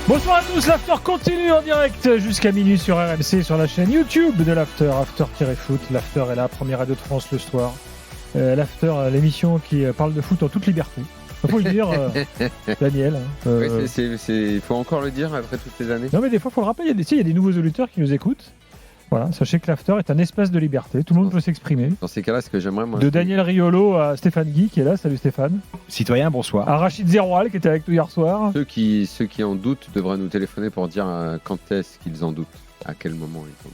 Bonsoir à tous, l'After continue en direct jusqu'à minuit sur RMC, sur la chaîne YouTube de l'After, After-Foot. L'After est là, première radio de France le soir. L'After, l'émission qui parle de foot en toute liberté. Il faut le dire, Daniel. Oui, il faut encore le dire après toutes ces années. Non mais des fois, il faut le rappeler, il y a des nouveaux auditeurs qui nous écoutent. Voilà, sachez que l'After est un espace de liberté, tout le monde peut s'exprimer. Dans ces cas-là, ce que j'aimerais, moi... De Daniel Riolo à Stéphane Guy qui est là, salut Stéphane. Citoyen, bonsoir. À Rachid Zeroual qui était avec nous hier soir. Ceux qui en doutent devraient nous téléphoner pour dire quand est-ce qu'ils en doutent, à quel moment ils en doutent.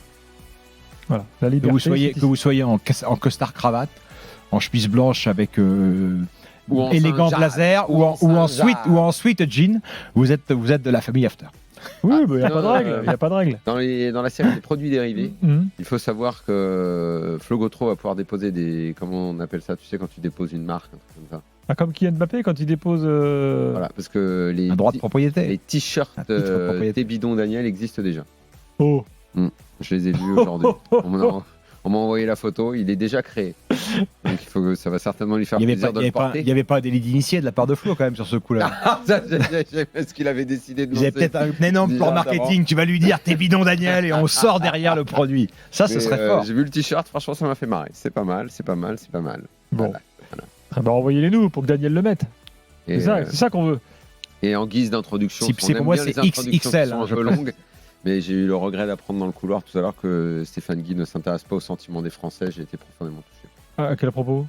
Voilà, la liberté. Que vous soyez en costard cravate, en chemise blanche avec élégant blazer ou en sweat jean, vous êtes de la famille After. Oui, il n'y a pas de règle. Il y a pas de règle. Dans la série des produits dérivés, il faut savoir que Flo Gautreau va pouvoir déposer des... Comment on appelle ça ? Tu sais, quand tu déposes une marque, un truc comme ça. Ah, comme Kylian Mbappé quand il dépose... Voilà, parce que un droit de propriété. Les t-shirts des bidons Daniel existent déjà. Oh. Je les ai vus aujourd'hui. On m'a envoyé la photo, il est déjà créé. Donc ça va certainement lui faire plaisir de le porter. Il n'y avait pas un délit d'initié de la part de Flo quand même sur ce coup-là. Est-ce qu'il avait décidé de lancer. Il y avait peut-être un énorme plan marketing, tu vas lui dire t'es bidon Daniel et on sort derrière le produit. Ça, ce serait fort. J'ai vu le t-shirt, franchement ça m'a fait marrer. C'est pas mal. Bon. Voilà. Bah, envoyez-les nous pour que Daniel le mette. C'est ça qu'on veut. Et en guise d'introduction, pour moi c'est XXL. Un peu longue. Mais j'ai eu le regret d'apprendre dans le couloir tout à l'heure que Stéphane Guy ne s'intéresse pas aux sentiments des Français. J'ai été profondément touché. Ah, à quel propos ?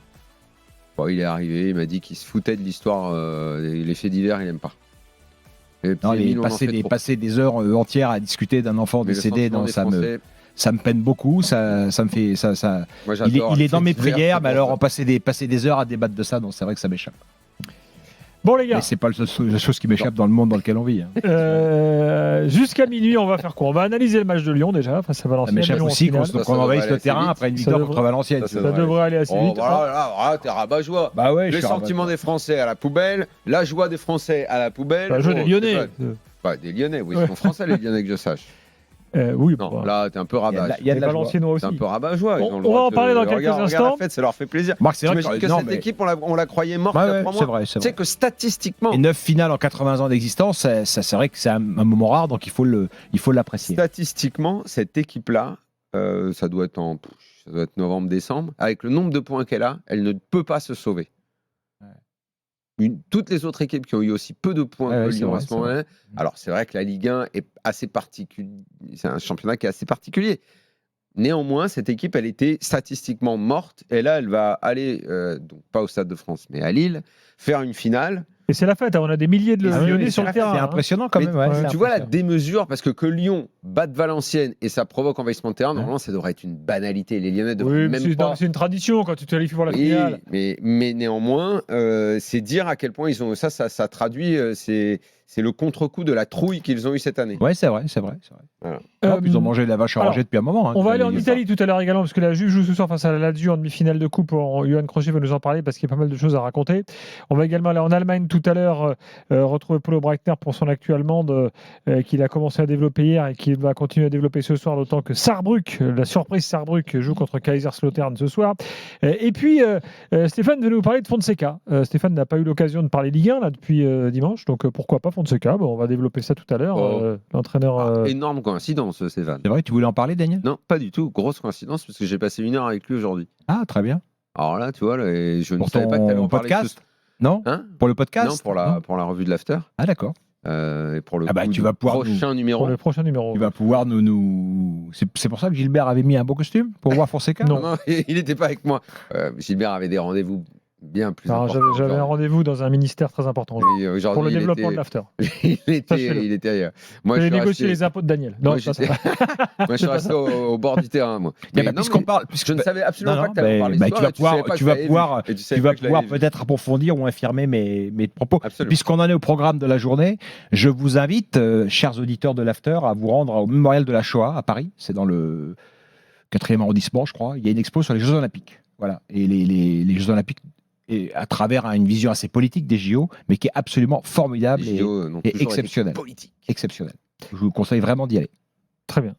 Bon, il est arrivé, il m'a dit qu'il se foutait de l'histoire, les faits divers, il n'aime pas. Passer des heures entières à discuter d'un enfant décédé, ça me peine beaucoup. Ça me fait, Moi, il est dans mes prières, mais alors passer des heures à débattre de ça, donc c'est vrai que ça m'échappe. Bon les gars, mais c'est pas la chose qui m'échappe dans le monde dans lequel on vit. Jusqu'à minuit, on va faire quoi ? On va analyser le match de Lyon déjà face à Valenciennes. Ça m'échappe aussi qu'on envahisse le terrain après une victoire contre Valenciennes. Ça devrait aller assez vite. Voilà, t'es rabat-joie. Bah ouais, les sentiments des Français à la poubelle, la joie des Français à la poubelle. La joie des Lyonnais. Des Lyonnais, oui, ils sont français les Lyonnais que je sache. Oui, non, là, t'es un peu rabat. Il y a de Valenciennois aussi. T'es un peu rabat-joie. On va en parler dans quelques instants. Regarde la fête, ça leur fait plaisir. Marc, c'est vrai que cette équipe, on la croyait morte il y a 3 mois. C'est vrai. Tu sais que statistiquement. Et 9 finales en 80 ans d'existence, c'est vrai que c'est un moment rare, donc il faut l'apprécier. Statistiquement, cette équipe-là, ça doit être novembre-décembre. Avec le nombre de points qu'elle a, elle ne peut pas se sauver. Toutes les autres équipes qui ont eu aussi peu de points que Lyon à ce moment-là. Alors, c'est vrai que la Ligue 1 est assez particulier. C'est un championnat qui est assez particulier. Néanmoins, cette équipe, elle était statistiquement morte. Et là, elle va aller, donc pas au Stade de France, mais à Lille, faire une finale. Et c'est la fête, on a des milliers de Lyonnais sur le terrain. C'est impressionnant quand même. Tu vois la démesure, parce que Lyon batte Valenciennes et ça provoque envahissement de terrain, normalement ça devrait être une banalité. Les Lyonnais devraient même pas... C'est une tradition quand tu te qualifies pour la finale. Mais néanmoins, c'est dire à quel point ils ont... Ça traduit... C'est le contre-coup de la trouille qu'ils ont eu cette année. Ouais, c'est vrai. Voilà. Ils ont mangé la vache à ranger depuis un moment. On va aller en Italie tout à l'heure également, parce que la Juve joue ce soir face à la Lazio en demi-finale de coupe. Johan Crochet va nous en parler parce qu'il y a pas mal de choses à raconter. On va également aller en Allemagne tout à l'heure, retrouver Paulo Breitner pour son actu allemande qu'il a commencé à développer hier et qu'il va continuer à développer ce soir, d'autant que Saarbrück, la surprise Saarbrück, joue contre Kaiserslautern ce soir. Et puis, Stéphane veut nous parler de Fonseca. Stéphane n'a pas eu l'occasion de parler Ligue 1 là, depuis dimanche, donc pourquoi pas Fonseca. Bon, on va développer ça tout à l'heure. L'entraîneur. Énorme coïncidence, Stéphane. C'est vrai, tu voulais en parler, Daniel ? Non, pas du tout. Grosse coïncidence, parce que j'ai passé 1 heure avec lui aujourd'hui. Ah, très bien. Alors là, tu vois, je ne savais pas que tu allais en parler. Podcast Non. Pour le podcast ? Non, pour la revue de l'After. Ah, d'accord. Et pour le tu vas pouvoir prochain numéro. Pour le prochain numéro. Tu vas pouvoir nous... C'est pour ça que Gilbert avait mis un beau costume pour voir Fonseca ? Non, il n'était pas avec moi. Gilbert avait des rendez-vous bien plus importants. J'avais un rendez-vous dans un ministère très important pour le développement de l'After. Il était ailleurs. Moi, j'ai négocié les impôts de Daniel. Non, moi, je suis resté au bord du terrain, moi. Je ne savais absolument pas que tu allais en parler. Tu vas pouvoir peut-être approfondir ou infirmer mes propos. Absolument. Puisqu'on en est au programme de la journée, je vous invite, chers auditeurs de l'After, à vous rendre au Mémorial de la Shoah à Paris. C'est dans le 4e arrondissement, je crois. Il y a une expo sur les Jeux Olympiques. Voilà. Et les Jeux Olympiques, et à travers une vision assez politique des JO, mais qui est absolument formidable et exceptionnelle. Exceptionnelle. Je vous conseille vraiment d'y aller. Très bien.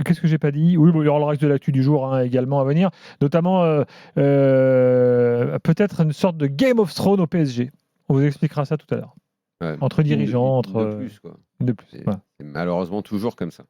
Qu'est-ce que j'ai pas dit ? Oui, il y aura le reste de l'actu du jour également à venir, notamment peut-être une sorte de Game of Thrones au PSG. On vous expliquera ça tout à l'heure. Ouais. entre dirigeants, De plus, quoi. de plus. C'est Voilà. c'est malheureusement toujours comme ça.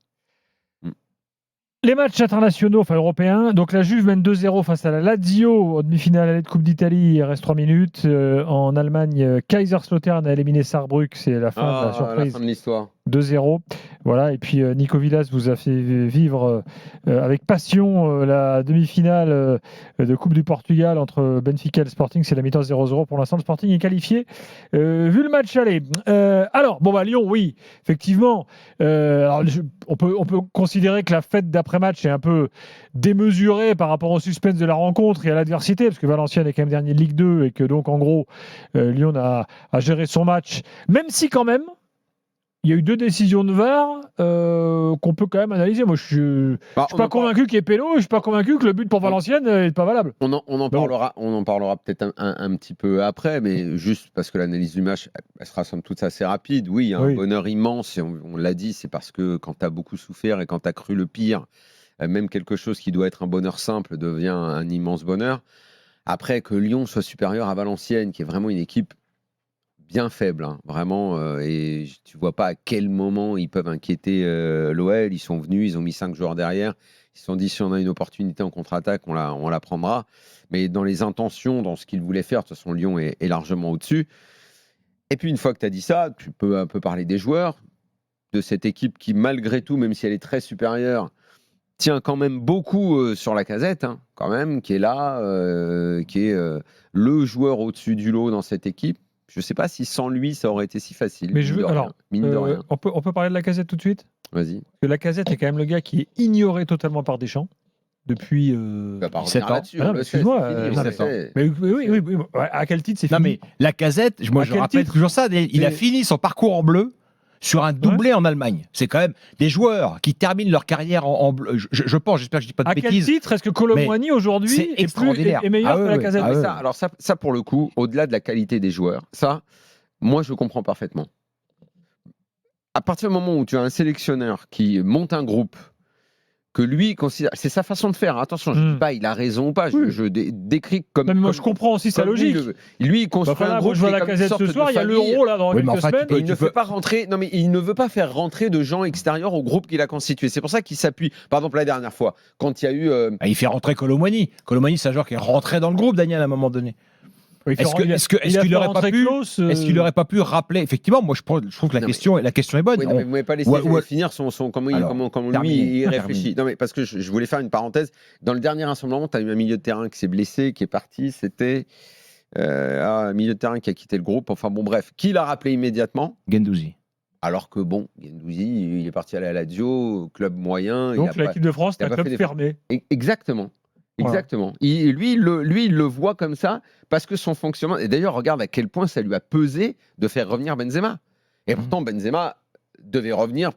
Les matchs internationaux, enfin européens. Donc la Juve mène 2-0 face à la Lazio en demi-finale aller de Coupe d'Italie. Il reste 3 minutes. En Allemagne, Kaiserslautern a éliminé Saarbrück. C'est la fin de la La surprise. fin de l'histoire. 2-0. Voilà. Et puis Nico Villas vous a fait vivre avec passion la demi-finale de Coupe du Portugal entre Benfica et le Sporting. C'est la mi-temps 0-0. Pour l'instant, le Sporting est qualifié. Vu le match aller. Alors, Lyon, oui, effectivement. Alors, on peut considérer que la fête d'après-match est un peu démesurée par rapport au suspense de la rencontre et à l'adversité, parce que Valenciennes est quand même dernier de Ligue 2 et que donc, en gros, Lyon a géré son match. Même si, quand même, il y a eu 2 décisions de VAR qu'on peut quand même analyser. Moi, je suis pas convaincu qu'il y ait péno et je suis pas convaincu que le but pour Valenciennes n'est pas valable. On en parlera peut-être un petit peu après, mais juste parce que l'analyse du match, elle sera somme toute assez rapide. Oui, il y a un bonheur immense, et on l'a dit, c'est parce que quand tu as beaucoup souffert et quand tu as cru le pire, même quelque chose qui doit être un bonheur simple devient un immense bonheur. Après, que Lyon soit supérieur à Valenciennes, qui est vraiment une équipe bien faible, hein, vraiment, et tu vois pas à quel moment ils peuvent inquiéter l'OL. Ils sont venus, ils ont mis 5 joueurs derrière, ils se sont dit si on a une opportunité en contre-attaque, on la prendra. Mais dans les intentions, dans ce qu'ils voulaient faire, de toute façon, Lyon est largement au-dessus. Et puis une fois que tu as dit ça, tu peux un peu parler des joueurs, de cette équipe qui, malgré tout, même si elle est très supérieure, tient quand même beaucoup sur Lacazette, hein, quand même, qui est là, qui est le joueur au-dessus du lot dans cette équipe. Je ne sais pas si sans lui, ça aurait été si facile. Mais mine de rien. On peut parler de Lacazette tout de suite. Vas-y. Parce que Lacazette est quand même le gars qui est ignoré totalement par Deschamps depuis. Pas 7 ans. Excuse-moi. Mais oui. À quel titre c'est fini? Non, mais Lacazette, moi je rappelle toujours ça, il a fini son parcours en bleu sur un doublé en Allemagne. C'est quand même des joueurs qui terminent leur carrière en bleu. Je pense, j'espère que je dis pas de bêtises. À quel titre est-ce que Kolo Muani aujourd'hui est meilleur que Lacazette? Alors ça, pour le coup, au-delà de la qualité des joueurs, ça, moi je comprends parfaitement. À partir du moment où tu as un sélectionneur qui monte un groupe, que lui considère, c'est sa façon de faire. Attention, je ne dis pas il a raison ou pas. Je décris comme. Non, mais moi je comprends aussi sa logique. Lui, il construit un groupe. Je vois Lacazette ce soir. Il y a l'Euro là dans quelques semaines. Il ne fait pas rentrer. Non, mais il ne veut pas faire rentrer de gens extérieurs au groupe qu'il a constitué. C'est pour ça qu'il s'appuie. Par exemple, la dernière fois, quand il y a eu. Il fait rentrer Kolo Muani. Kolo Muani, c'est un joueur qui est rentré dans le groupe, Daniel, à un moment donné. Est-ce qu'il n'aurait pas pu rappeler, effectivement, moi je trouve que la question est bonne. Oui, vous ne m'avez pas laissé finir comment lui il réfléchit. Non, mais parce que je voulais faire une parenthèse. Dans le dernier rassemblement, tu as eu un milieu de terrain qui s'est blessé, qui est parti. C'était un milieu de terrain qui a quitté le groupe. Enfin bon, bref. Qui l'a rappelé immédiatement? Gendouzi. Alors que bon, Gendouzi, il est parti à la Lazio, club moyen. Donc l'équipe de France, c'est un club fermé. Exactement. Exactement. Lui, il le voit comme ça parce que son fonctionnement. Et d'ailleurs, regarde à quel point ça lui a pesé de faire revenir Benzema. Et pourtant, Benzema devait revenir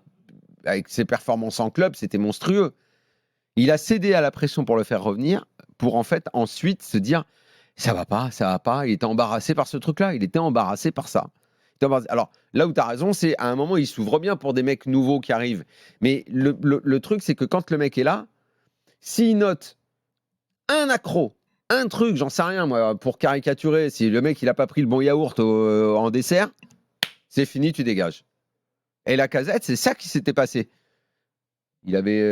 avec ses performances en club, c'était monstrueux. Il a cédé à la pression pour le faire revenir, pour en fait ensuite se dire ça va pas. Il était embarrassé par ce truc-là. Il était embarrassé par ça. Alors là où tu as raison, c'est à un moment, il s'ouvre bien pour des mecs nouveaux qui arrivent. Mais le truc, c'est que quand le mec est là, s'il note un accro, un truc, j'en sais rien moi, pour caricaturer, si le mec il a pas pris le bon yaourt en dessert, c'est fini, tu dégages. Et Lacazette, c'est ça qui s'était passé. Il avait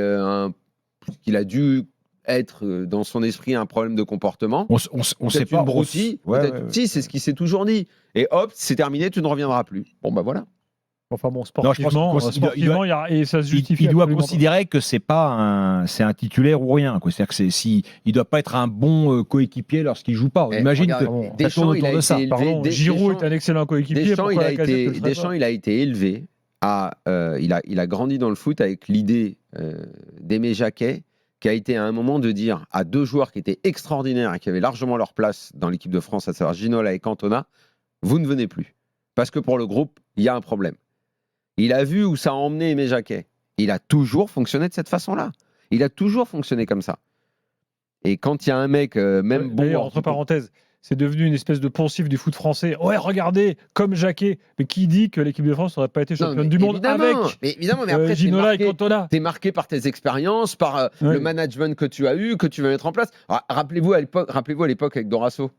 il a dû être dans son esprit un problème de comportement. On sait pas. Broutille, si, c'est ce qu'il s'est toujours dit. Et hop, c'est terminé, tu ne reviendras plus. Bon bah voilà. Enfin bon, sportivement, et ça se justifie. Il doit considérer que c'est un titulaire ou rien. C'est-à-dire que il doit pas être un bon coéquipier lorsqu'il joue pas. Imagine que Deschamps, il a été élevé. Giroud est un excellent coéquipier. Deschamps, il a été élevé il a grandi dans le foot avec l'idée d'Aimé Jacquet, qui a été à un moment de dire à 2 joueurs qui étaient extraordinaires et qui avaient largement leur place dans l'équipe de France, à savoir Ginola et Cantona, vous ne venez plus. Parce que pour le groupe, il y a un problème. Il a vu où ça a emmené Aimé Jacquet. Il a toujours fonctionné de cette façon-là. Il a toujours fonctionné comme ça. Et quand il y a un mec, même bon... D'ailleurs, entre parenthèses, c'est devenu une espèce de poncif du foot français. Ouais, regardez, comme Jacquet. Mais qui dit que l'équipe de France n'aurait pas été championne du monde avec mais après, Ginola et Cantona? T'es marqué par tes expériences, par le management que tu as eu, que tu veux mettre en place. Alors, rappelez-vous à l'époque avec Dorasso.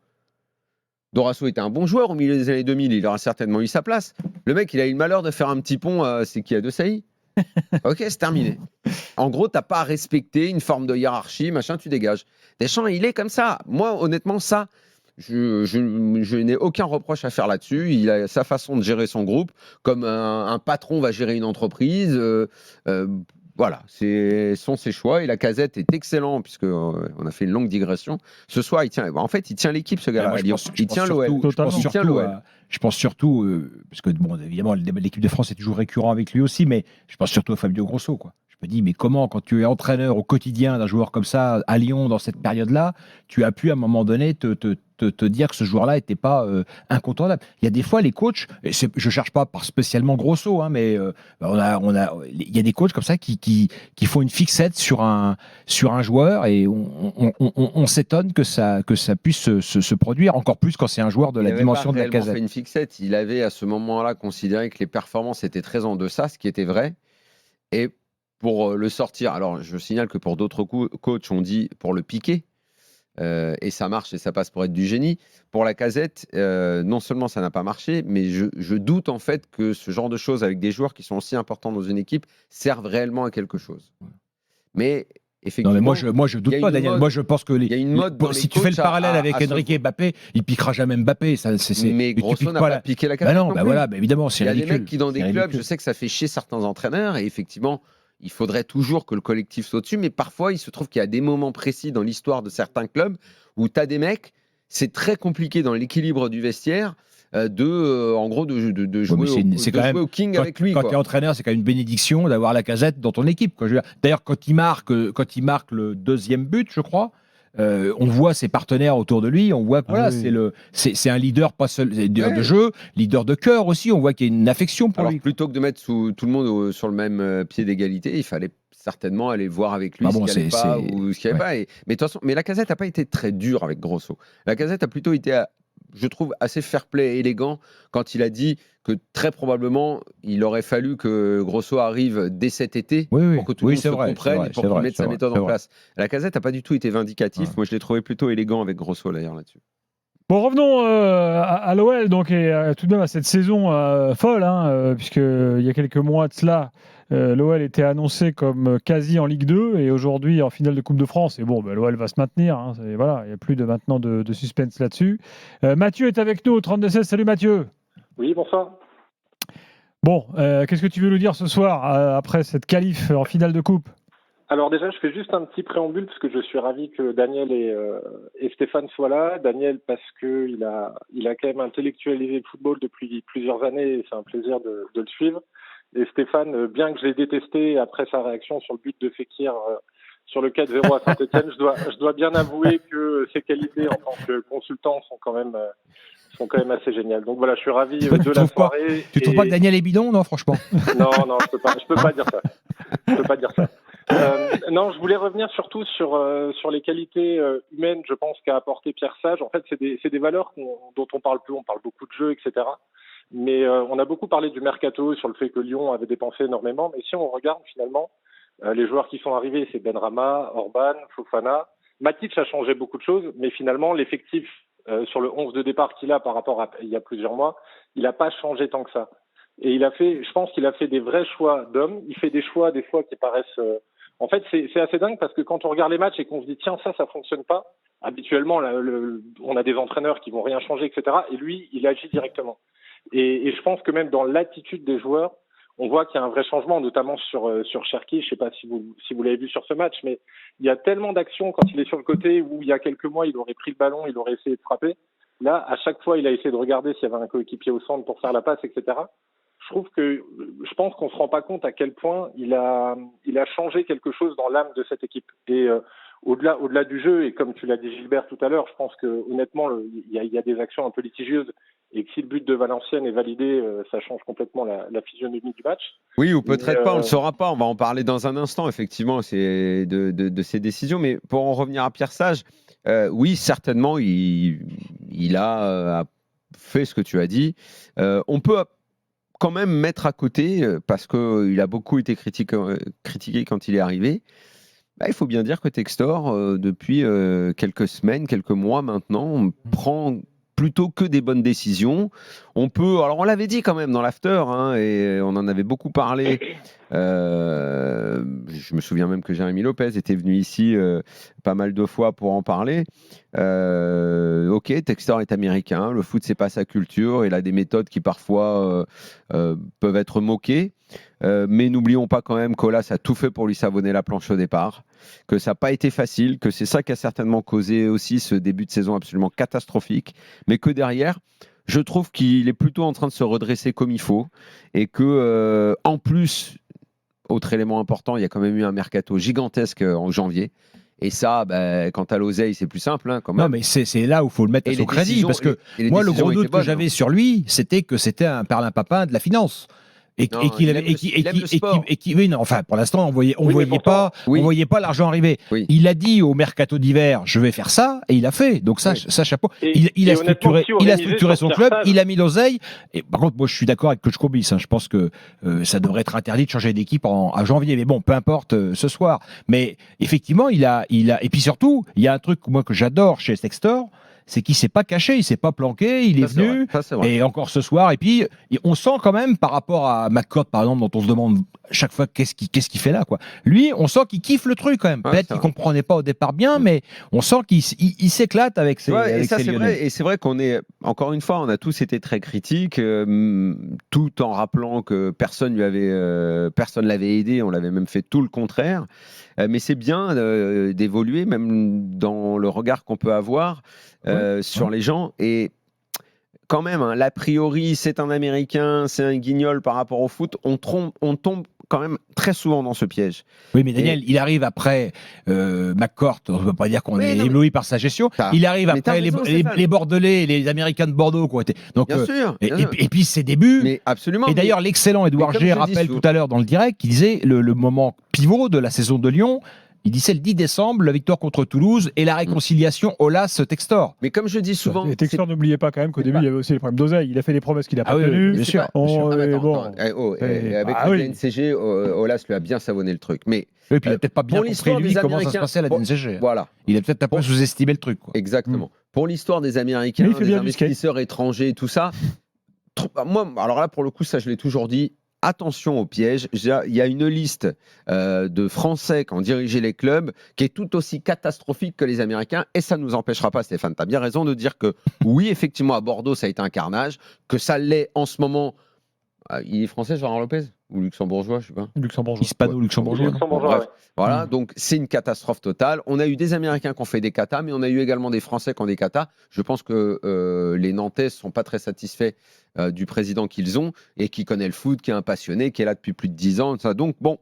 Dorasso était un bon joueur au milieu des années 2000, il aura certainement eu sa place. Le mec, il a eu le malheur de faire un petit pont, c'est qui a De Sailly. Ok, c'est terminé. En gros, t'as pas à respecter une forme de hiérarchie, machin, tu dégages. Deschamps, il est comme ça. Moi, honnêtement, ça, je n'ai aucun reproche à faire là-dessus. Il a sa façon de gérer son groupe, comme un patron va gérer une entreprise. Voilà, sont ses choix. Et la Casette est excellent, puisque on a fait une longue digression. Ce soir, il tient l'équipe, ce gars-là. Il tient l'OL. Je pense surtout, parce que bon, évidemment, le débat de l'équipe de France est toujours récurrent avec lui aussi, mais je pense surtout à Fabio Grosso, quoi. Je me dis, mais comment, quand tu es entraîneur au quotidien d'un joueur comme ça, à Lyon, dans cette période-là, tu as pu, à un moment donné, te dire que ce joueur-là n'était pas incontournable. Il y a des fois, les coachs, et je ne cherche pas par spécialement Grosso, hein, mais il y a des coachs comme ça qui font une fixette sur un joueur, et on s'étonne que ça puisse se produire, encore plus quand c'est un joueur de la dimension de la Casette. Fait une fixette. Il avait à ce moment-là considéré que les performances étaient très en deçà, ce qui était vrai. Et pour le sortir, alors je signale que pour d'autres coachs, on dit pour le piquer. Et ça marche et ça passe pour être du génie. Pour la Casette, non seulement ça n'a pas marché, mais je doute en fait que ce genre de choses avec des joueurs qui sont aussi importants dans une équipe servent réellement à quelque chose. Mais effectivement, non, mais moi je doute pas, Daniel. Moi je pense que si tu fais le parallèle avec Enrique et Mbappé, il piquera jamais Mbappé. Mais Grosso n'a pas piqué la Casette. Non, voilà, évidemment, c'est ridicule. Il y a des mecs qui dans des clubs, je sais que ça fait chier certains entraîneurs et effectivement. Il faudrait toujours que le collectif soit dessus, mais parfois, il se trouve qu'il y a des moments précis dans l'histoire de certains clubs où tu as des mecs, c'est très compliqué dans l'équilibre du vestiaire de jouer au King avec lui. Quand tu es entraîneur, c'est quand même une bénédiction d'avoir la Casette dans ton équipe. D'ailleurs, quand il marque le deuxième but, je crois, on voit ses partenaires autour de lui, on voit que c'est un leader pas seul de jeu, leader de cœur aussi, on voit qu'il y a une affection pour lui. Plutôt que de mettre tout le monde sur le même pied d'égalité, il fallait certainement aller voir avec lui ce qu'il n'y avait pas ou ce qu'il n'y avait pas. Mais de toute façon, la Casette n'a pas été très dure avec Grosso. La Casette a plutôt été, je trouve, assez fair-play et élégant quand il a dit que très probablement, il aurait fallu que Grosso arrive dès cet été pour que tout le monde se comprenne et pour qu'il mette sa méthode en place. La Casette n'a pas du tout été vindicatif. Moi, je l'ai trouvé plutôt élégant avec Grosso, d'ailleurs, là-dessus. Bon, revenons à l'OL, donc, et tout de même à cette saison folle, puisqu'il y a quelques mois de cela, l'OL était annoncé comme quasi en Ligue 2 et aujourd'hui en finale de Coupe de France. Et bon, l'OL va se maintenir. Voilà, il n'y a plus maintenant de suspense là-dessus. Mathieu est avec nous au 32-16. Salut Mathieu. Oui, bonsoir. Bon, qu'est-ce que tu veux nous dire ce soir après cette qualif en finale de Coupe ? Alors déjà, je fais juste un petit préambule parce que je suis ravi que Daniel et Stéphane soient là. Daniel parce qu'il a quand même intellectualisé le football depuis plusieurs années et c'est un plaisir de le suivre. Et Stéphane, bien que je l'ai détesté après sa réaction sur le but de Fekir sur le 4-0 à Saint-Etienne, je dois bien avouer que ses qualités en tant que consultant sont quand même assez géniales. Donc voilà, je suis ravi de la soirée. Tu trouves pas que Daniel est bidon, non, franchement? Non, je peux pas dire ça. Je peux pas dire ça. Non, je voulais revenir surtout sur les qualités humaines, je pense, qu'a apporté Pierre Sage. En fait, c'est des valeurs dont on parle peu. On parle beaucoup de jeu, etc. Mais on a beaucoup parlé du mercato, sur le fait que Lyon avait dépensé énormément. Mais si on regarde finalement, les joueurs qui sont arrivés, c'est Benrahma, Orban, Fofana. Matic a changé beaucoup de choses, mais finalement, l'effectif sur le 11 de départ qu'il a par rapport à il y a plusieurs mois, il n'a pas changé tant que ça. Et je pense qu'il a fait des vrais choix d'hommes. Il fait des choix, des fois, qui paraissent... En fait, c'est assez dingue parce que quand on regarde les matchs et qu'on se dit, tiens, ça fonctionne pas, habituellement, on a des entraîneurs qui vont rien changer, etc. Et lui, il agit directement. Et je pense que même dans l'attitude des joueurs, on voit qu'il y a un vrai changement, notamment sur Cherki. Je sais pas si vous l'avez vu sur ce match, mais il y a tellement d'actions quand il est sur le côté où il y a quelques mois, il aurait pris le ballon, il aurait essayé de frapper. Là, à chaque fois, il a essayé de regarder s'il y avait un coéquipier au centre pour faire la passe, etc. Je pense qu'on se rend pas compte à quel point il a changé quelque chose dans l'âme de cette équipe. Et au-delà du jeu, et comme tu l'as dit Gilbert tout à l'heure, je pense que honnêtement, il y a des actions un peu litigieuses et que si le but de Valenciennes est validé, ça change complètement la physionomie du match. Oui, ou peut-être pas, on ne le saura pas. On va en parler dans un instant, effectivement, de ces décisions. Mais pour en revenir à Pierre Sage, oui, certainement, il a fait ce que tu as dit. On peut quand même mettre à côté, parce qu'il a beaucoup été critiqué quand il est arrivé, il faut bien dire que Textor, depuis quelques semaines, quelques mois maintenant, prend plutôt que des bonnes décisions. Alors on l'avait dit quand même dans l'after, hein, et on en avait beaucoup parlé. Je me souviens même que Jérémy Lopez était venu ici pas mal de fois pour en parler. Ok, Textor est américain, le foot c'est pas sa culture, il a des méthodes qui parfois peuvent être moquées. Mais n'oublions pas quand même qu'Olas a tout fait pour lui savonner la planche au départ, que ça n'a pas été facile, que c'est ça qui a certainement causé aussi ce début de saison absolument catastrophique, mais que derrière, je trouve qu'il est plutôt en train de se redresser comme il faut, et que en plus, autre élément important, il y a quand même eu un mercato gigantesque en janvier. Et ça, quant à l'oseille, c'est plus simple, hein, quand même. Non, mais c'est là où il faut le mettre à son crédit. Parce que moi, le gros doute que j'avais sur lui, c'était que c'était un perlimpapin de la finance. Enfin, pour l'instant, on voyait pas l'argent arriver. Oui. Il a dit au mercato d'hiver, je vais faire ça, et il a fait. Donc ça chapeau. Il a structuré son club, il a mis l'oseille. Et par contre, moi, je suis d'accord avec coach Courbis. Hein, je pense que ça devrait être interdit de changer d'équipe à janvier. Mais bon, peu importe ce soir. Mais effectivement, et puis surtout, il y a un truc moi que j'adore chez Textor. C'est qu'il s'est pas caché, il s'est pas planqué, il est venu, et encore ce soir. Et puis, on sent quand même, par rapport à McCourt, par exemple, dont on se demande chaque fois qu'est-ce qu'il fait là, quoi. Lui, on sent qu'il kiffe le truc quand même. Peut-être qu'il comprenait pas au départ bien, mais on sent qu'il s'éclate avec ses et ça, c'est vrai. Et c'est vrai qu'on est, encore une fois, on a tous été très critiques, tout en rappelant que personne l'avait aidé, on l'avait même fait tout le contraire. Mais c'est bien d'évoluer, même dans le regard qu'on peut avoir sur les gens. Et quand même, hein, l'a priori, c'est un Américain, c'est un guignol par rapport au foot. On tombe quand même très souvent dans ce piège. Oui, mais Daniel, il arrive après McCourt, on ne peut pas dire qu'on est ébloui par sa gestion. Il arrive après les Bordelais, les Américains de Bordeaux qui ont été. Donc, bien sûr. Et puis ses débuts. Mais absolument. Et d'ailleurs, l'excellent Édouard G rappelle tout à l'heure dans le direct qu'il disait le moment pivot de la saison de Lyon. Il dit c'est le 10 décembre, la victoire contre Toulouse et la réconciliation Olas-Textor. Mais comme je dis souvent... Et Textor, n'oubliez pas quand même qu'au début, il y avait aussi les problèmes d'oseille. Il a fait des promesses qu'il n'a pas tenues. Bien sûr. Avec le DNCG, Olas lui a bien savonné le truc. Mais puis il n'a peut-être pas bien compris, lui, comment ça se passait à la DNCG. Voilà. Il a peut-être un peu sous-estimé le truc. Quoi. Exactement. Pour l'histoire des Américains, des investisseurs étrangers et tout ça, moi, alors là, pour le coup, ça, je l'ai toujours dit, attention au piège. Il y a une liste de Français qui ont dirigé les clubs qui est tout aussi catastrophique que les Américains, et ça ne nous empêchera pas, Stéphane, tu as bien raison de dire que oui, effectivement, à Bordeaux, ça a été un carnage, que ça l'est en ce moment. Il est français, Gérard Lopez ? Ou luxembourgeois, je sais pas. Luxembourgeois. Hispano-luxembourgeois. Bref, voilà, donc c'est une catastrophe totale. On a eu des Américains qui ont fait des catas, mais on a eu également des Français qui ont des catas. Je pense que les Nantais ne sont pas très satisfaits du président qu'ils ont et qui connaît le foot, qui est un passionné, qui est là depuis plus de 10 ans. Ça. Donc bon,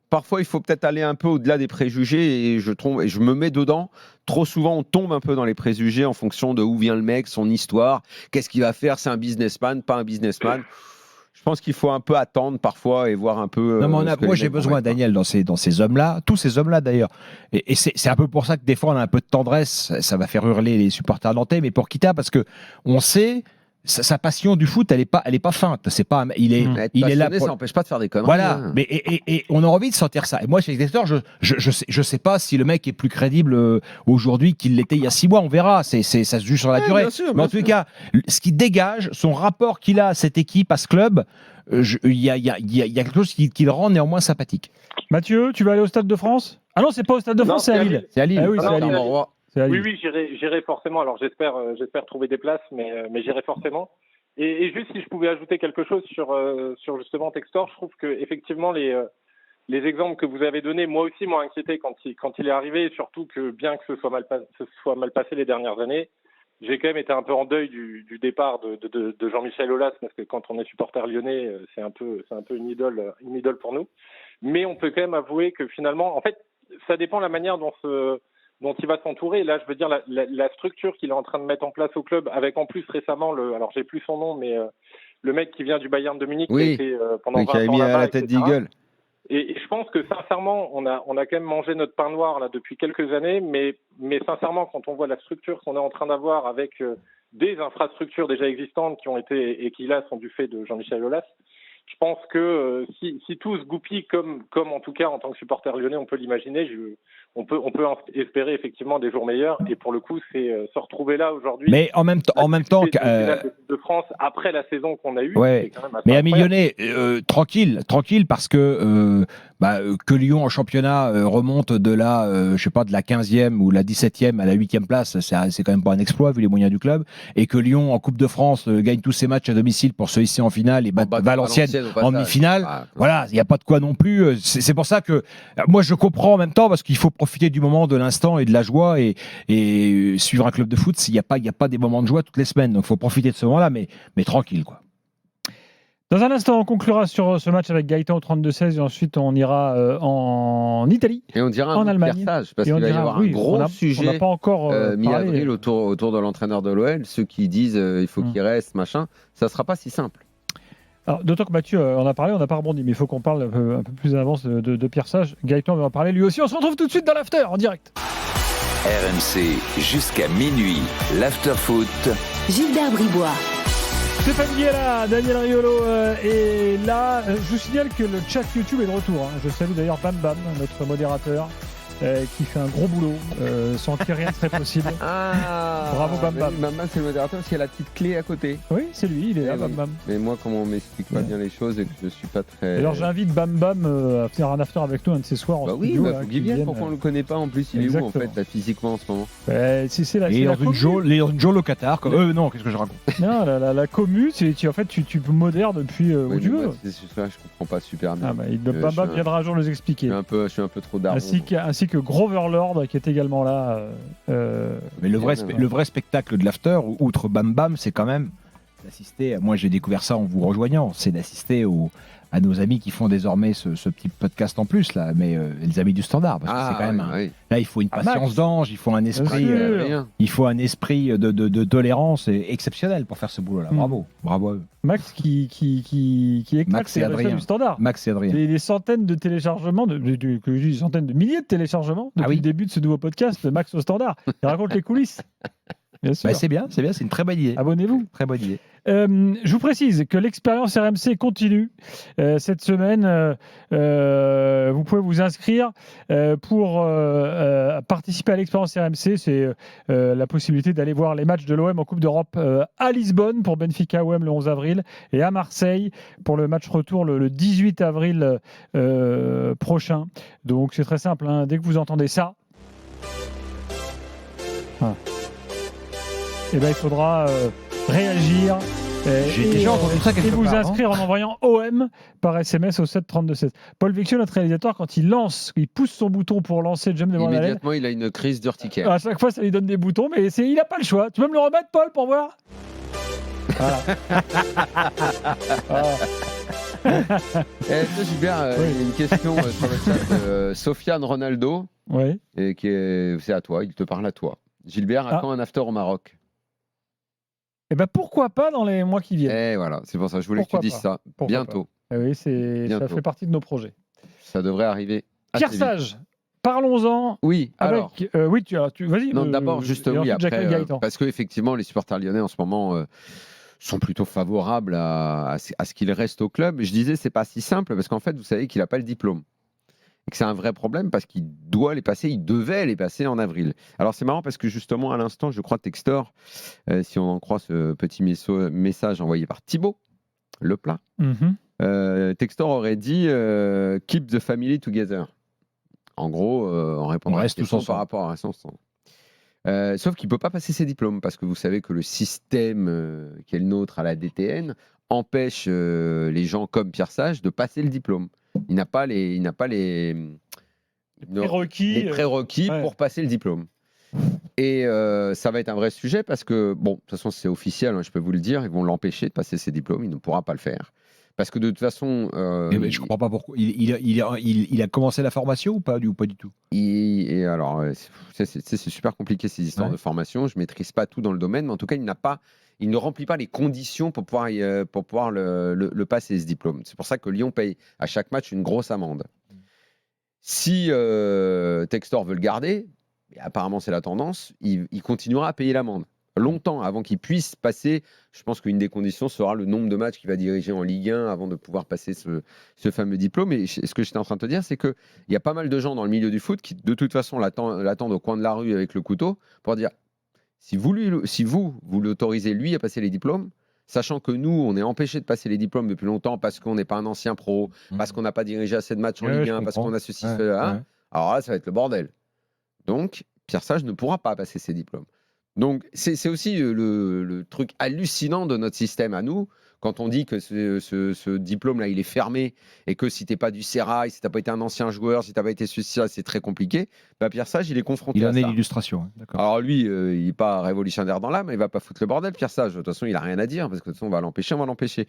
parfois il faut peut-être aller un peu au-delà des préjugés et je me mets dedans. Trop souvent, on tombe un peu dans les préjugés en fonction de où vient le mec, son histoire, qu'est-ce qu'il va faire, c'est un businessman, pas un businessman. Je pense qu'il faut un peu attendre parfois et voir un peu. Non, mais moi, j'ai besoin, Daniel, dans ces hommes-là, tous ces hommes-là d'ailleurs. Et c'est un peu pour ça que des fois, on a un peu de tendresse. Ça va faire hurler les supporters nantais, mais pour Kita, parce que on sait. Sa passion du foot, elle est pas feinte. C'est pas, il est là. Ça n'empêche pas de faire des conneries. Voilà. Hein. Mais et on a envie de sentir ça. Et moi, chez Textor, je sais pas si le mec est plus crédible aujourd'hui qu'il l'était il y a 6 mois. On verra. Ça se juge sur la durée. Bien sûr, mais en tout cas, ce qui dégage, son rapport qu'il a à cette équipe, à ce club, il y a quelque chose qui le rend néanmoins sympathique. Mathieu, tu vas aller au Stade de France ? Ah non, c'est pas au Stade de France, c'est à Lille. C'est à Lille. Ah oui, c'est à Lille. Oui, j'irai forcément. Alors j'espère trouver des places, mais j'irai forcément. Et juste si je pouvais ajouter quelque chose sur justement Textor, je trouve que effectivement les exemples que vous avez donnés, moi aussi m'ont inquiété quand il est arrivé, et surtout que bien que ce soit mal passé les dernières années, j'ai quand même été un peu en deuil du départ de Jean-Michel Aulas, parce que quand on est supporter lyonnais, c'est un peu une idole pour nous. Mais on peut quand même avouer que finalement, en fait, ça dépend de la manière dont il va s'entourer. Là, je veux dire, la structure qu'il est en train de mettre en place au club, avec en plus récemment, alors j'ai plus son nom, mais le mec qui vient du Bayern de Munich, qui a été pendant 20 ans qui a mis là-bas, à la tête d'Eagle. Et je pense que sincèrement, on a quand même mangé notre pain noir là depuis quelques années, mais sincèrement, quand on voit la structure qu'on est en train d'avoir avec des infrastructures déjà existantes qui ont été et qui là sont du fait de Jean-Michel Aulas, je pense que si tout se goupille comme en tout cas en tant que supporter lyonnais, on peut l'imaginer, on peut espérer effectivement des jours meilleurs. Et pour le coup, c'est se retrouver là aujourd'hui. Mais en même temps, de France après la saison qu'on a eue. Ouais. C'est quand même assez mais Ami incroyable. Lyonnais, tranquille, parce que Lyon en championnat remonte de la, je sais pas, de la 15e ou la 17e à la 8e place, c'est quand même pas un exploit vu les moyens du club. Et que Lyon en Coupe de France gagne tous ses matchs à domicile pour se hisser en finale et battre Valenciennes en demi-finale. Voilà, il n'y a pas de quoi non plus. C'est pour ça que moi je comprends en même temps, parce qu'il faut profiter du moment, de l'instant et de la joie, et suivre un club de foot, il n'y a pas des moments de joie toutes les semaines. Donc il faut profiter de ce moment-là, mais tranquille, quoi. Dans un instant, on conclura sur ce match avec Gaëtan au 32-16 et ensuite on ira en Italie. Et on dira en Allemagne. Parce qu'il va y avoir un gros sujet. On n'a pas encore mi-avril autour de l'entraîneur de l'OL. Ceux qui disent il faut qu'il reste, machin, ça ne sera pas si simple. Alors, d'autant que Mathieu en a parlé, on n'a pas rebondi, mais il faut qu'on parle un peu plus en avance de Pierre Sage. Gaëtan va en parler lui aussi. On se retrouve tout de suite dans l'after en direct. RMC jusqu'à minuit, l'after foot. Gilbert Bribois. Stéphane Guéla, Daniel Riolo est là. Je vous signale que le chat YouTube est de retour. Je salue d'ailleurs Bam Bam, notre modérateur, qui fait un gros boulot, sans qui rien ne serait possible. Bravo Bam Bam. Bam Bam, c'est le modérateur parce qu'il y a la petite clé à côté. Oui, c'est lui, il est là, Bam Bam. Mais moi, comme on m'explique pas bien les choses et que je suis pas très... Alors j'invite Bam Bam à faire un after avec nous un de ces soirs en studio. Oui, faut qu'il vienne. Pourquoi on le connaît pas en plus? Il est où en fait, là, physiquement en ce moment? Il est dans une geôle au Qatar. Non, qu'est-ce que je raconte? Non, la commu, en fait, tu modères depuis où tu veux. Je comprends pas super bien. Bam Bam viendra un jour nous expliquer. Je suis un peu trop daron. Ainsi que Grover Lord qui est également là. Mais le vrai spectacle de l'after, outre Bam Bam, c'est quand même d'assister. Moi, j'ai découvert ça en vous rejoignant. C'est d'assister à nos amis qui font désormais ce petit podcast en plus là, mais les amis du Standard, parce que c'est quand même là, il faut une patience d'ange, il faut un esprit, de tolérance exceptionnel pour faire ce boulot-là. Bravo à eux. Max qui éclate Max et Adrien du Standard. Max et Adrien. Des centaines de téléchargements, des centaines de milliers de téléchargements depuis le début de ce nouveau podcast de Max au Standard. Il raconte les coulisses. Bien sûr. C'est bien, c'est une très bonne idée. Abonnez-vous. Très bonne idée. Je vous précise que l'expérience RMC continue cette semaine. Vous pouvez vous inscrire pour participer à l'expérience RMC. C'est la possibilité d'aller voir les matchs de l'OM en Coupe d'Europe à Lisbonne pour Benfica OM le 11 avril et à Marseille pour le match retour le 18 avril prochain. Donc c'est très simple. Dès que vous entendez ça, il faudra réagir déjà entendu ça quelque et vous part, inscrire en envoyant OM par SMS au 732-16. Paul Vecchio, notre réalisateur, quand il pousse son bouton pour lancer Jam de immédiatement, il a une crise d'urticaire. À chaque fois, ça lui donne des boutons, mais il n'a pas le choix. Tu peux me le remettre, Paul, pour voir? Voilà. Gilbert, une question sur le chat. Sofiane Ronaldo, c'est à toi, il te parle à toi. Gilbert, à quand un after au Maroc? Pourquoi pas dans les mois qui viennent? Voilà, c'est pour ça, je voulais que tu dises ça. Bientôt. Oui, ça fait partie de nos projets. Ça devrait arriver. Pierre Sage, parlons-en. Oui, alors. Vas-y. Non, d'abord, juste après, parce qu'effectivement, les supporters lyonnais en ce moment sont plutôt favorables à ce qu'il reste au club. Je disais, c'est pas si simple, parce qu'en fait, vous savez qu'il n'a pas le diplôme. Et que c'est un vrai problème parce qu'il devait les passer en avril. Alors c'est marrant parce que justement à l'instant, je crois Textor, si on en croit ce petit message envoyé par Thibaut Leplat, Textor aurait dit keep the family together. En gros, en répondant à la question par rapport à rester ensemble. Sauf qu'il ne peut pas passer ses diplômes parce que vous savez que le système qui est le nôtre à la DTN empêche les gens comme Pierre Sage de passer le diplôme. Il n'a pas les prérequis pour passer le diplôme. Et ça va être un vrai sujet parce que, de toute façon, c'est officiel, je peux vous le dire, ils vont l'empêcher de passer ses diplômes, il ne pourra pas le faire. Parce que de toute façon... je ne comprends pas pourquoi. Il a commencé la formation ou pas du tout? Alors, c'est super compliqué ces histoires de formation, je ne maîtrise pas tout dans le domaine, mais en tout cas, il ne remplit pas les conditions pour pouvoir le passer, ce diplôme. C'est pour ça que Lyon paye à chaque match une grosse amende. Si Textor veut le garder, et apparemment c'est la tendance, il continuera à payer l'amende. longtemps avant qu'il puisse passer. Je pense qu'une des conditions sera le nombre de matchs qu'il va diriger en Ligue 1 avant de pouvoir passer ce fameux diplôme. Et ce que j'étais en train de te dire, c'est qu'il y a pas mal de gens dans le milieu du foot qui, de toute façon, l'attendent au coin de la rue avec le couteau pour dire si vous l'autorisez, lui, à passer les diplômes, sachant que nous, on est empêché de passer les diplômes depuis longtemps parce qu'on n'est pas un ancien pro, parce qu'on n'a pas dirigé assez de matchs en Ligue 1, parce qu'on a ceci, cela. Alors là, ça va être le bordel. Donc, Pierre Sage ne pourra pas passer ses diplômes. Donc, c'est aussi le truc hallucinant de notre système à nous, quand on dit que ce diplôme-là, il est fermé, et que si tu n'es pas du Sérail, si tu n'as pas été un ancien joueur, si tu n'as pas été ceci, c'est très compliqué. Bah, Pierre Sage, il est confronté à ça. Il en est l'illustration. D'accord. Alors lui, il n'est pas révolutionnaire dans l'âme, il ne va pas foutre le bordel, Pierre Sage. De toute façon, il n'a rien à dire, parce que de toute façon, on va l'empêcher.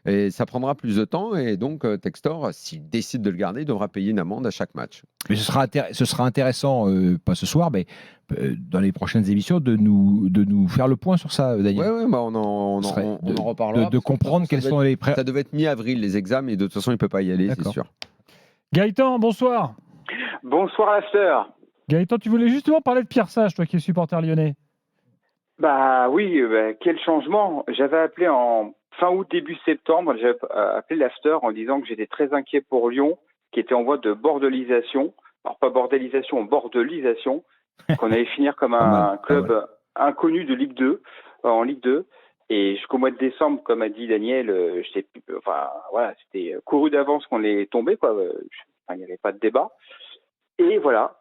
Et ça prendra plus de temps, et donc Textor, s'il décide de le garder, il devra payer une amende à chaque match. Mais ce sera intéressant, pas ce soir, mais dans les prochaines émissions, de nous faire le point sur ça, Daniel. Oui, bah on en reparlera. De comprendre quels sont les... Ça devait être mi-avril, les examens, et de toute façon, il ne peut pas y aller, c'est sûr. Gaëtan, bonsoir. Bonsoir, l'after. Gaëtan, tu voulais justement parler de Pierre Sage, toi qui es supporter lyonnais. Bah oui, quel changement. J'avais appelé en fin août, début septembre, j'avais appelé l'after en disant que j'étais très inquiet pour Lyon, qui était en voie de bordelisation. Alors pas bordélisation, bordelisation, qu'on allait finir comme un club inconnu de Ligue 2, en Ligue 2. Et jusqu'au mois de décembre, comme a dit Daniel, c'était couru d'avance qu'on allait tomber, quoi. Il n'y avait pas de débat. Et voilà,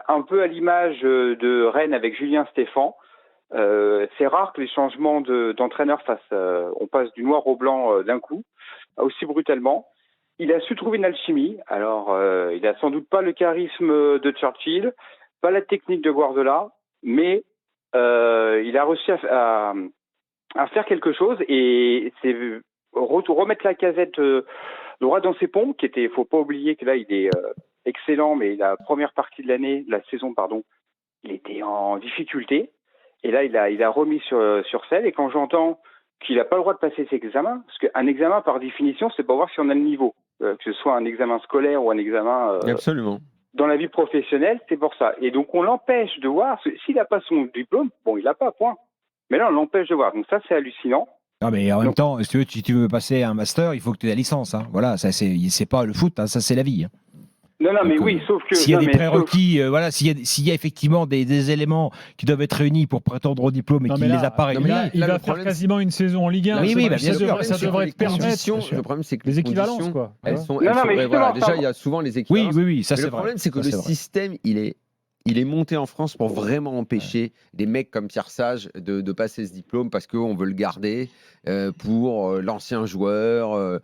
un peu à l'image de Rennes avec Julien Stéphan. C'est rare que les changements d'entraîneur on passe du noir au blanc d'un coup, aussi brutalement. Il a su trouver une alchimie. Alors, il a sans doute pas le charisme de Churchill, pas la technique de Guardiola, mais il a réussi à faire quelque chose, et c'est remettre la Casette droit dans ses pompes, qui était, faut pas oublier que là, il est excellent, mais la première partie de la saison, il était en difficulté. Et là, il a remis sur selle. Et quand j'entends qu'il n'a pas le droit de passer ses examens, parce qu'un examen, par définition, c'est pour voir si on a le niveau. Que ce soit un examen scolaire ou un examen Absolument. Dans la vie professionnelle, c'est pour ça. Et donc, on l'empêche de voir. S'il n'a pas son diplôme, bon, il n'a pas, point. Mais là, on l'empêche de voir. Donc ça, c'est hallucinant. Non, mais en même temps, si tu veux passer un master, il faut que tu aies la licence. Hein. Voilà, ça, c'est pas le foot, hein, ça, c'est la vie. Hein. Non, mais donc, oui, sauf que... S'il y a des prérequis, s'il y a effectivement des éléments qui doivent être réunis pour prétendre au diplôme et qu'il ne les a pas réunis... Il va faire quasiment une saison en Ligue 1. Oui, bien sûr. Ça devrait être permis. Le problème, c'est que les équivalences, quoi. Elles sont déjà, il y a souvent les équivalences. Oui, ça c'est vrai. Le problème, c'est que le système, il est monté en France pour vraiment empêcher des mecs comme Pierre Sage de passer ce diplôme parce qu'on veut le garder pour l'ancien joueur.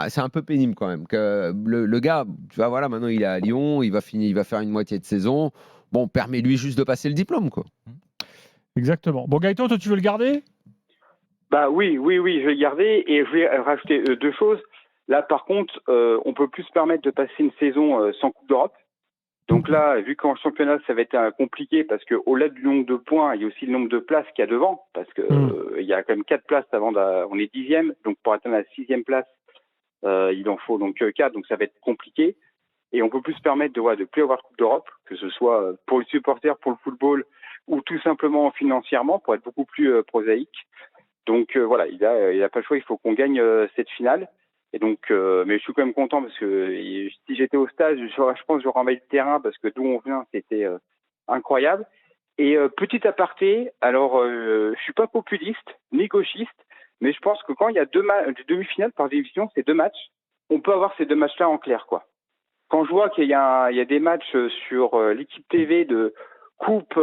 C'est un peu pénible quand même. Que le gars, tu vois, voilà, maintenant il est à Lyon, il va faire une moitié de saison. Bon, permets-lui juste de passer le diplôme, quoi. Exactement. Bon, Gaëtan, toi, tu veux le garder ? Bah oui, je vais le garder, et je vais rajouter deux choses. Là, par contre, on peut plus se permettre de passer une saison sans Coupe d'Europe. Donc là, vu qu'en championnat, ça va être compliqué, parce qu'au-delà du nombre de points, il y a aussi le nombre de places qu'il y a devant, parce que il y a quand même 4 places on est 10e, donc pour atteindre la 6e place, il en faut donc 4, donc ça va être compliqué. Et on peut plus se permettre de plus avoir de Coupe d'Europe, que ce soit pour les supporters, pour le football, ou tout simplement financièrement, pour être beaucoup plus prosaïque. Donc voilà, il a pas le choix, il faut qu'on gagne cette finale. Et donc, mais je suis quand même content, parce que si j'étais au stade, je pense que j'aurais envahi le terrain, parce que d'où on vient, c'était incroyable. Et petit aparté, alors je suis pas populiste ni gauchiste, mais je pense que quand il y a deux demi-finales par division, c'est 2 matchs, on peut avoir ces 2 matchs-là en clair, quoi. Quand je vois qu'il y a des matchs sur l'équipe TV de Coupe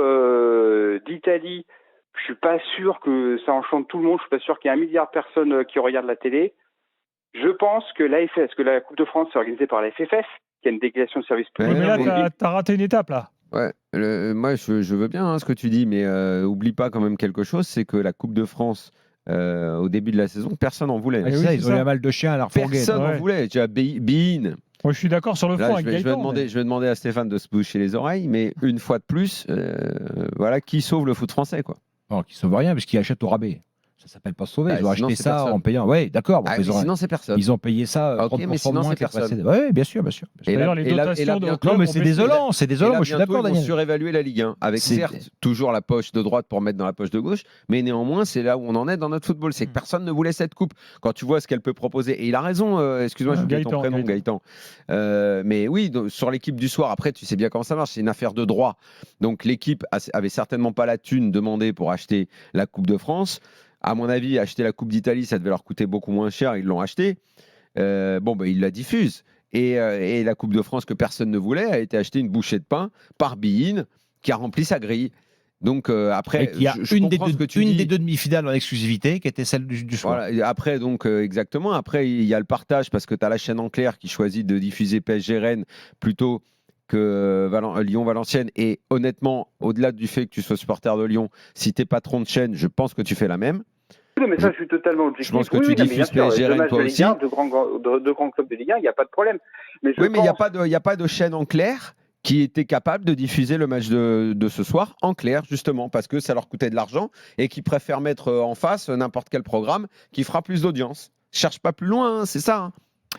d'Italie, je suis pas sûr que ça enchante tout le monde. Je suis pas sûr qu'il y ait 1 milliard de personnes qui regardent la télé. Je pense que l'AFF, que la Coupe de France est organisée par la FFF, qui a une délégation de service public. Oui, mais là, t'as raté une étape, là. Ouais, moi je veux bien ce que tu dis, mais oublie pas quand même quelque chose, c'est que la Coupe de France, au début de la saison, personne n'en voulait. Ils ont eu un mal de chien à la refourguer. Personne n'en voulait. Tu as Bein. Moi, je suis d'accord sur le fond avec Gaëtan. Je vais demander à Stéphane de se boucher les oreilles, mais une fois de plus, voilà, qui sauve le foot français, quoi. Non, qui sauve rien, parce qu'il achète au rabais. Ça s'appelle pas sauver. Bah, Ils ont sinon, acheté c'est ça personne. en payant. Oui, d'accord. Bon, Ah, mais sinon, c'est personne. ils ont payé ça Ah, ok, 30% mais sinon, moins c'est que les personne. précédents. Oui, bien sûr, bien sûr. Et là- D'ailleurs, les et là- dotations et là, de bientôt- clubs Non, mais ont c'est baissé. désolant. C'est Et désolant. là, Moi, je suis bientôt, d'accord, ils vont Daniel. surévaluer la Ligue 1, avec C'est- certes toujours la poche de droite pour mettre dans la poche de gauche, mais néanmoins, c'est là où on en est dans notre football. C'est que personne ne voulait cette coupe. Quand tu vois ce qu'elle peut proposer, et il a raison, excuse-moi, j'ai oublié ton prénom, Gaëtan. Mais oui, sur l'équipe du soir, après, tu sais bien comment ça marche, c'est une affaire de droit. Donc l'équipe avait certainement pas la thune demandée pour acheter la Coupe de France. À mon avis, acheter la Coupe d'Italie, ça devait leur coûter beaucoup moins cher, ils l'ont acheté. Ils la diffusent. Et la Coupe de France que personne ne voulait a été achetée une bouchée de pain par Bein qui a rempli sa grille. Donc après, Il y a je une des comprends ce que tu une dis. des deux demi-finales en exclusivité qui était celle du soir. Voilà. Et après, donc, exactement. Après, il y a le partage parce que tu as la chaîne en clair qui choisit de diffuser PSG Rennes plutôt que Lyon-Valenciennes. Et honnêtement, au-delà du fait que tu sois supporter de Lyon, si tu es patron de chaîne, je pense que tu fais la même. Oui, mais ça, je suis totalement objectif. Je pense que oui, tu oui, non, mais diffuses bien sûr, PSG deux Rennes matchs toi de Ligue aussi. 1, deux grands clubs de Ligue 1, il n'y a pas de problème. Mais Oui, mais il n'y a pas de chaîne en clair qui était capable de diffuser le match de ce soir en clair, justement, parce que ça leur coûtait de l'argent et qui préfèrent mettre en face n'importe quel programme qui fera plus d'audience. Cherche pas plus loin, hein, c'est ça. Hein.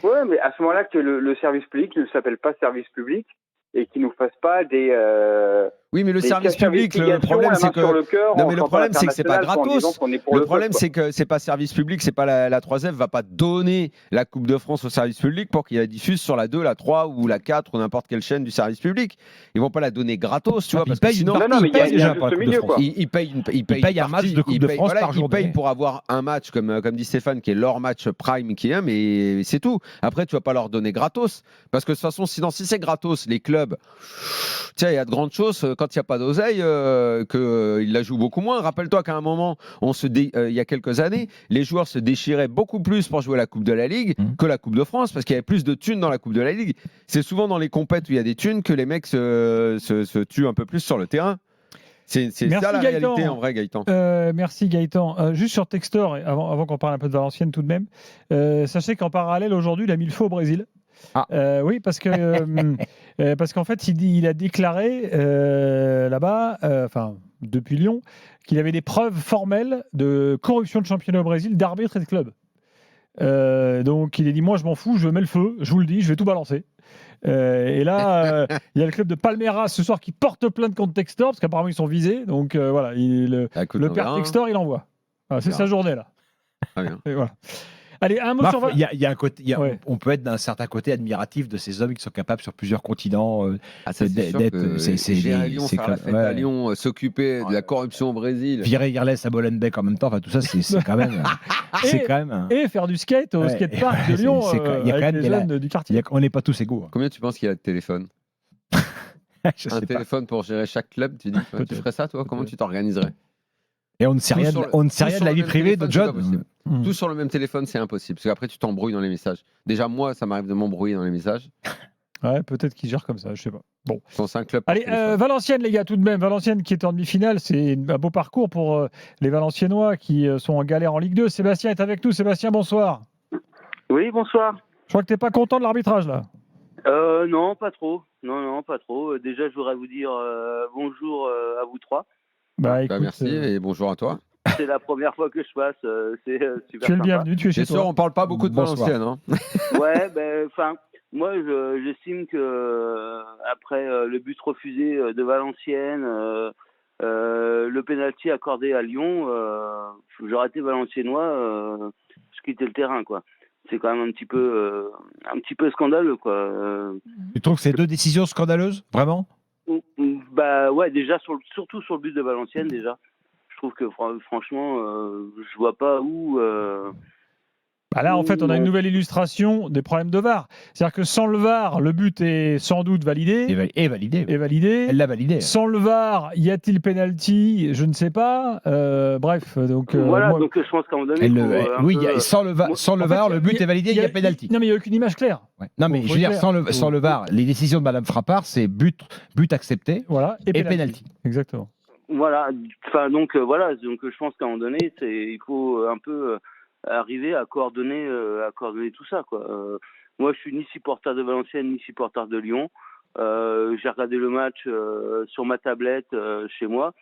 Oui, mais à ce moment-là, que le service public ne s'appelle pas service public et qu'il ne nous fasse pas des. Oui, mais le service public, le problème c'est que. Non, mais le problème c'est que c'est pas gratos. Le problème c'est que c'est pas service public, c'est pas la 3F va pas donner la Coupe de France au service public pour qu'il la diffuse sur la 2, la 3 ou la 4 ou n'importe quelle chaîne du service public. Ils vont pas la donner gratos, tu vois, parce que sinon. Non, mais il y a juste milieu, quoi. Ils payent un match de Coupe de France par journée. Ils payent pour avoir un match, comme dit Stéphane, qui est leur match prime qui est, mais c'est tout. Après, tu vas pas leur donner gratos. Parce que de toute façon, sinon, si c'est gratos, les clubs, tiens, il y a de grandes choses, quand il n'y a pas d'oseille, qu'ils la jouent beaucoup moins. Rappelle-toi qu'à un moment, il y a quelques années, les joueurs se déchiraient beaucoup plus pour jouer la Coupe de la Ligue que la Coupe de France, parce qu'il y avait plus de thunes dans la Coupe de la Ligue. C'est souvent dans les compètes où il y a des thunes que les mecs se tuent un peu plus sur le terrain. C'est ça la réalité en vrai, Gaëtan. Merci Gaëtan. Juste sur Textor, avant qu'on parle un peu de Valenciennes tout de même, sachez qu'en parallèle aujourd'hui, il a mis le feu au Brésil. Oui, parce qu'en fait, il a déclaré là-bas, depuis Lyon, qu'il avait des preuves formelles de corruption de championnat au Brésil, d'arbitre et de club. Donc il a dit, moi je m'en fous, je mets le feu, je vous le dis, je vais tout balancer. Et là, il y a le club de Palmeiras ce soir qui porte plainte contre Textor, parce qu'apparemment ils sont visés. Donc voilà, le père Textor, il envoie. Voilà, c'est sa journée là. Très bien. Et voilà. Allez, un mot sur. Il y a un côté, on peut être d'un certain côté admiratif de ces hommes qui sont capables sur plusieurs continents d'être. C'est à Lyon, faire la fête à Lyon, s'occuper de la corruption au Brésil. Virer Irles à Molenbeek en même temps, tout ça, c'est quand même. Et faire du skate au skatepark de Lyon. Il y a quand même des jeunes du quartier. On n'est pas tous égaux. Combien tu penses qu'il y a de téléphones? Un téléphone pour gérer chaque club, tu ferais ça, toi? Comment tu t'organiserais? Et on ne sait rien de la vie privée de John. Tout sur le même téléphone, c'est impossible. Parce qu'après, tu t'embrouilles dans les messages. Déjà, moi, ça m'arrive de m'embrouiller dans les messages. Ouais, peut-être qu'ils gèrent comme ça, je sais pas. Bon. C'est un club. Allez, Valenciennes, les gars, tout de même. Valenciennes qui est en demi-finale, c'est un beau parcours pour les Valenciennois qui sont en galère en Ligue 2. Sébastien est avec nous. Sébastien, bonsoir. Oui, bonsoir. Je crois que tu n'es pas content de l'arbitrage, là. Non, pas trop. Non, pas trop. Déjà, je voudrais vous dire bonjour à vous trois. Écoute, merci et bonjour à toi. C'est la première fois que je passe. C'est super tu es le bienvenu, tu es chez toi. C'est sûr, on parle pas beaucoup de Valenciennes. Hein. Ouais, moi, j'estime que après le but refusé de Valenciennes, le pénalty accordé à Lyon, j'aurais été Valenciennois, je quittais le terrain, quoi. C'est quand même un petit peu scandaleux, quoi. Tu trouves que c'est deux décisions scandaleuses, vraiment? Ouais, déjà surtout sur le but de Valenciennes, déjà. Je trouve que franchement, je vois pas où. Là, en fait, on a une nouvelle illustration des problèmes de VAR. C'est-à-dire que sans le VAR, le but est sans doute validé. Et validé. Elle l'a validé. Sans le VAR, y a-t-il penalty? Je ne sais pas. Bref, donc. Donc je pense qu'à un moment donné. Sans le VAR, le but est validé, il y a penalty. Non, mais il n'y a aucune image claire. Ouais. Non, mais je veux dire, sans le VAR, les décisions de Madame Frappard, c'est but accepté et penalty. Exactement. Voilà. Donc je pense qu'à un moment donné, il faut un peu arriver à coordonner tout ça, quoi. Moi, je suis ni supporter de Valenciennes ni supporter de Lyon. J'ai regardé le match sur ma tablette chez moi.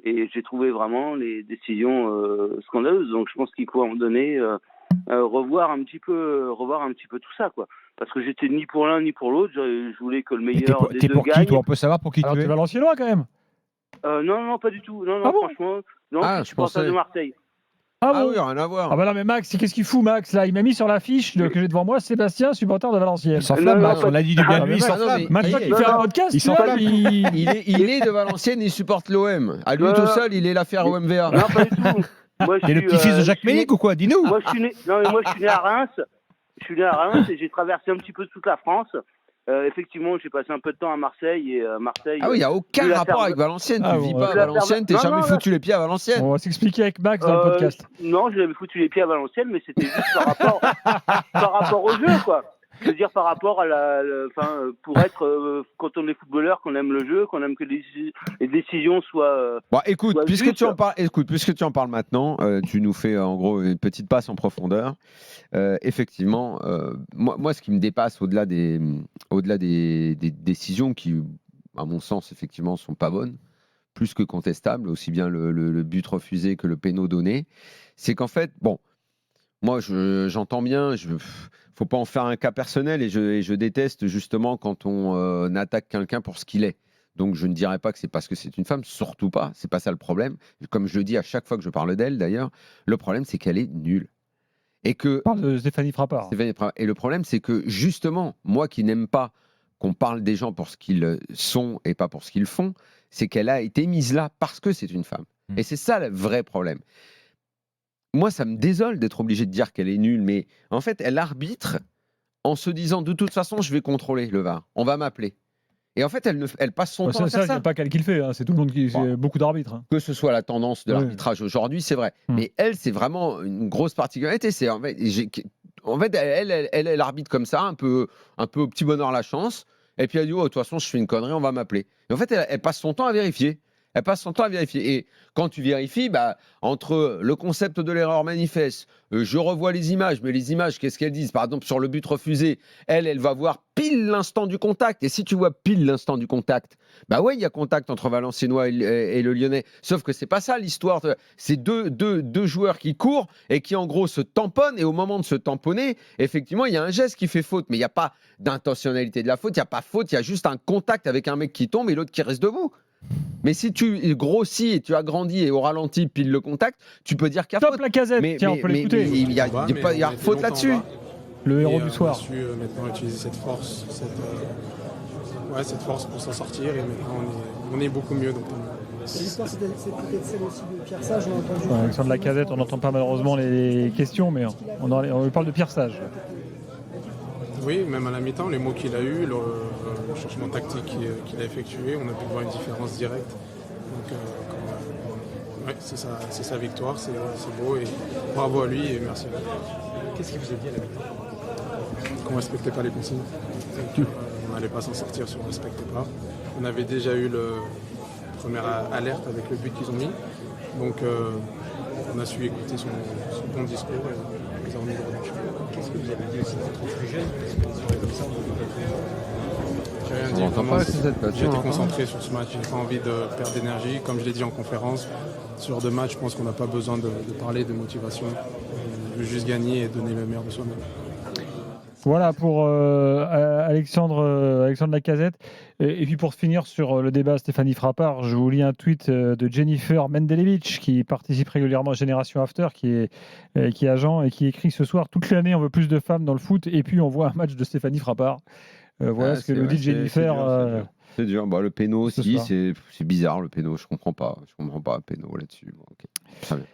Et j'ai trouvé vraiment les décisions scandaleuses. Donc je pense qu'il faut à un moment donné revoir un petit peu tout ça, quoi. Parce que j'étais ni pour l'un ni pour l'autre. Je voulais que le meilleur des T'es deux pour qui, gagne. toi? On peut savoir pour qui Alors, tu tu es es? Valenciennois quand même. Non, pas du tout. Non, Ah bon franchement, non, Ah, je suis supporter de Marseille. Ah bon oui, rien à voir. Ah bah non, mais Max, qu'est-ce qu'il fout, Max? Là, il m'a mis sur l'affiche que j'ai devant moi Sébastien, supporter de Valenciennes. Il s'enflamme, Non, Max. non, On a dit du bien Ah, de lui, mais il Max, s'enflamme. mais- Max, toi Ça y qui est. fais un Non, podcast, il tu vois, s'enflamme. Il est de Valenciennes, il supporte l'OM. À lui Non, tout non. seul, il est l'affaire OMVA. Non, pas du tout. Moi, T'es le petit-fils de Jacques Ménic ou quoi? Dis-nous. Moi, je suis né à Reims. Je suis né à Reims et j'ai traversé un petit peu toute la France. Effectivement, j'ai passé un peu de temps à Marseille et Marseille. Ah oui, il n'y a aucun vu la rapport ferme- avec Valenciennes. Ah, Tu bon, vis on pas va- à Valenciennes, t'es Non, jamais non, foutu les pieds à Valenciennes. On va s'expliquer avec Max dans le podcast. Non, je l'avais foutu les pieds à Valenciennes, mais c'était juste par rapport au jeu, quoi. Je veux dire, par rapport à pour être, quand on est footballeur, qu'on aime le jeu, qu'on aime que les décisions soient. Bon, écoute, Ouais, puisque juste. tu en parles maintenant, tu nous fais en gros une petite passe en profondeur. Effectivement, moi, ce qui me dépasse au-delà des décisions qui, à mon sens, effectivement, sont pas bonnes, plus que contestables, aussi bien le but refusé que le péno donné, c'est qu'en fait, bon, moi, j'entends bien, faut pas en faire un cas personnel et je déteste justement quand on attaque quelqu'un pour ce qu'il est. Donc, je ne dirais pas que c'est parce que c'est une femme, surtout pas. C'est pas ça le problème. Comme je le dis à chaque fois que je parle d'elle, d'ailleurs, le problème, c'est qu'elle est nulle. Et que On parle de Stéphanie Frappard. et le problème, c'est que justement, moi qui n'aime pas qu'on parle des gens pour ce qu'ils sont et pas pour ce qu'ils font, c'est qu'elle a été mise là parce que c'est une femme. Et c'est ça le vrai problème. Moi, ça me désole d'être obligé de dire qu'elle est nulle, mais en fait, elle arbitre en se disant de toute façon, je vais contrôler le VAR. On va m'appeler. Et en fait, elle passe son temps à faire Ça, il n'y a pas qu'elle qui le fait, hein. C'est tout le monde qui. C'est beaucoup d'arbitres. Hein. Que ce soit la tendance de l'arbitrage aujourd'hui, c'est vrai. Mais elle, c'est vraiment une grosse particularité. C'est en fait, elle arbitre comme ça, un peu au petit bonheur la chance. Et puis elle dit, oh, de toute façon, je fais une connerie, on va m'appeler. Et en fait, elle passe son temps à vérifier. Et quand tu vérifies, entre le concept de l'erreur manifeste, je revois les images, mais les images, qu'est-ce qu'elles disent? Par exemple, sur le but refusé, elle va voir pile l'instant du contact. Et si tu vois pile l'instant du contact, il y a contact entre Valenciennois et le Lyonnais. Sauf que c'est pas ça l'histoire. C'est deux joueurs qui courent et qui, en gros, se tamponnent. Et au moment de se tamponner, effectivement, il y a un geste qui fait faute. Mais il n'y a pas d'intentionnalité de la faute. Il n'y a pas faute. Il y a juste un contact avec un mec qui tombe et l'autre qui reste debout. Mais si tu grossis et tu agrandis et au ralenti pile le contact, tu peux dire qu'il y a faute. Top Lacazette, tiens, on peut l'écouter. Il y a faute là-dessus. Le héros du soir. On a su maintenant utiliser cette force, cette force pour s'en sortir et maintenant on est beaucoup mieux. L'histoire, c'était peut-être celle aussi de Pierre Sage, on a entendu. Alexandre Lacazette, on n'entend pas malheureusement les questions, mais on parle de Pierre Sage. Oui, même à la mi-temps, les mots qu'il a eus, le changement tactique qu'il a effectué, on a pu voir une différence directe. Donc, c'est sa victoire, c'est beau et bravo à lui et merci à lui. Qu'est-ce qu'il vous a dit à la mi-temps? Qu'on ne respectait pas les consignes. On n'allait pas s'en sortir si on ne respectait pas. On avait déjà eu la première alerte avec le but qu'ils ont mis. Donc on a su écouter son bon discours et nous avons mis le revanche. Qu'est-ce que vous avez dit aussi trop plus jeune? Parce que les soirées comme ça, J'ai rien dit. Vraiment, j'ai été concentré sur ce match. J'ai pas envie de perdre d'énergie. Comme je l'ai dit en conférence, ce genre de match, je pense qu'on n'a pas besoin de parler de motivation. On veut juste gagner et donner le meilleur de soi-même. Voilà pour Alexandre Lacazette. Et puis pour finir sur le débat Stéphanie Frappard, je vous lis un tweet de Jennifer Mendelevich qui participe régulièrement à Génération After, qui est agent et qui écrit ce soir: toute l'année on veut plus de femmes dans le foot et puis on voit un match de Stéphanie Frappard. Voilà ce que nous dit Jennifer. C'est dur. Le péno aussi, soir. c'est bizarre le péno. Je comprends pas le péno là-dessus. Bon, okay. Très bien.